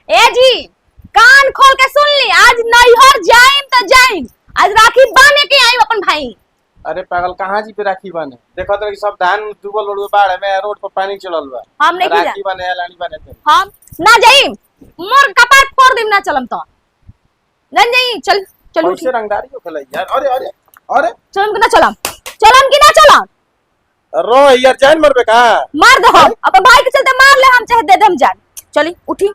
ए जी, कान खोल के सुन ली, आज नैहर जाइम तो जाइम, आज राखी बांधे के आई अपन भाई। अरे पागल कहाँ जी पे राखी बने? देखो तो सब धान डूबल उड़बे बाढ़ में, रोड पर पानी चलल बा। हम नहीं राखी बने लानी बने थे। हम ना जाइम, मोर कपार फोड़ दिम ना चलम तो नहीं जाई। चल चल कैसे रंगदारी हो खेला यार? अरे अरे अरे चलम कि ना चलम, चलम कि ना चलम? रो यार, जान मरबे का? मार दे हम अपन भाई के चलते, मार ले हम चाहे दे दे हम जान। चली उठी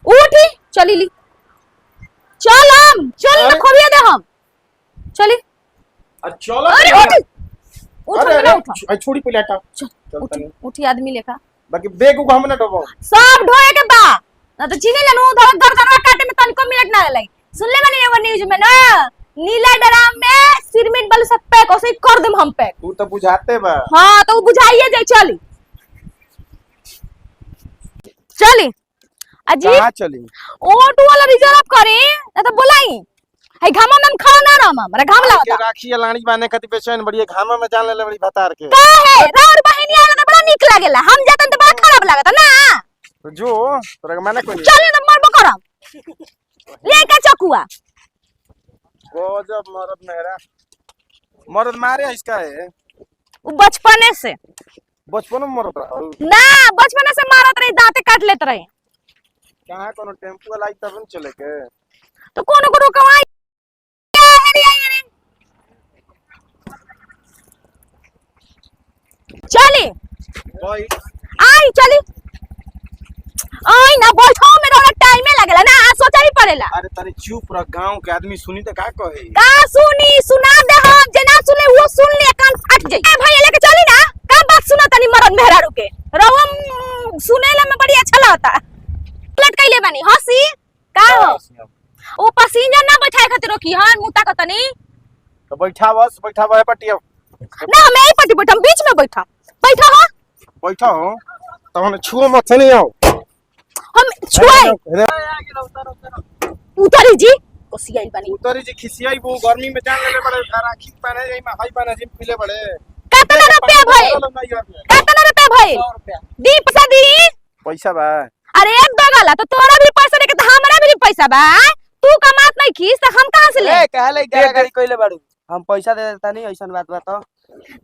उठी, चली ली चलम, चल ना खोबिया दे हम चली। अरे चलो, अरे उठ उठ अरे ना उठ, अरे छोड़ी पहले हटा। उठी उठी आदमी लेखा बाकी बेग को हम ना डबो सब ढोए के बा ना तो चीनी लेनु धर गर्दनवा काटे में तनिको मिनट ना लगे। सुन ले बनी एगो न्यूज में ना, नीला ड्राम में सिरमिट बल सब पैक ओसे कर देम हम पैक। तू तो बुझाते बा। हां तो बुझाइए जाए। चली चली अजी, कहां चली? ऑटो वाला रिजर्व करी ना तो बुलाई है। घामा में खड़ा ना रह, हमरा घाम लागता के राखी लानी बाने खातिर बेचैन बड़ी घामा में जान ले बड़ी भतार के। का है राउर बहिनी आला तो बड़ा निक लागेला, हम जातन तो बड़ा खराब लागता ना। तो जो तोरा के माने कोनी चली ना मरबो करम ले का चकुआ। गजब मरद मेहरा, मरद मारे इसका है वो बचपने से बचपन में मरद रहा। ना, बचपने से मारत रही, दांते काट लेत रही। कहां कोनो टेम्पू वाला आई तब न चले के तो कोनो को रोकवाई चली भाई। आई चली आई ना, बैठो में रौला टाइम लगेला ना, सोचा ही पड़ेला। अरे तारे चुप रह, गांव के आदमी सुनी तो का कहे? का सुनी, सुना दे हम, जना सुने वो सुन ले, कान फट जाई। ए भाई लेके चली ना, का बात सुना तनी मरद मेहरा रुके रवम सुनेला में बड़ी अच्छा लगता। प्लेट कइले बानी हंसी का हो ओ पसीना ना बैठाए खातिर रोकी हन मुता का तनी। तो बैठा बस, बैठा है पटिया ना मैं ही पटी बैठा, बीच में बैठा बैठा हो, बैठा हो तो हमें छुओ मत नहीं आओ। हम छुआई उतारी जी कोसियाई बनी उतरी जी खिसियाई वो गर्मी में जान ले बड़े राखी पहने जाई में हाई पहने जिम पीले बड़े। कितना रुपया भाई, कितना रुपया भाई? 100 रुपया दी पैसा दी। पैसा बा? अरे एक दो गला तो तोरा भी पैसा दे के तो हमरा भी पैसा बा। तू कमात नहीं खीस तो हम कहां से ले? ए कहले गाड़ी कइले बाड़ू, हम पैसा दे देता नहीं, ऐसा बात बा तो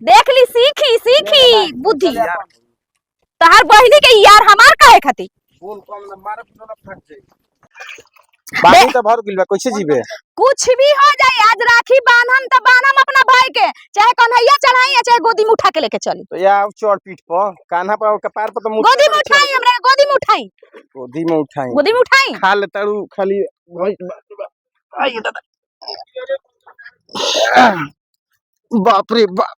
देख ली, सीखी सीखी बुद्धि तोहार बहिनी के यार हमार काहे खाती बोल कम ना मारे ना फट जाई। बाकी तो भर गिलबा कैसे जीवे? कुछ भी हो जाए, आज राखी बांधम तो बांधम अपना भाई के, चाहे कन्हैया चढ़ाई या चाहे गोदी में उठा के लेके चली। तो या चोर पीठ पर कान्हा पर कपार पर तो गोदी में उठाई, हमरा गोदी में उठाई, गोदी में उठाई, गोदी में उठाई। खा ले तारू खाली आई दादा। बाप रे बाप।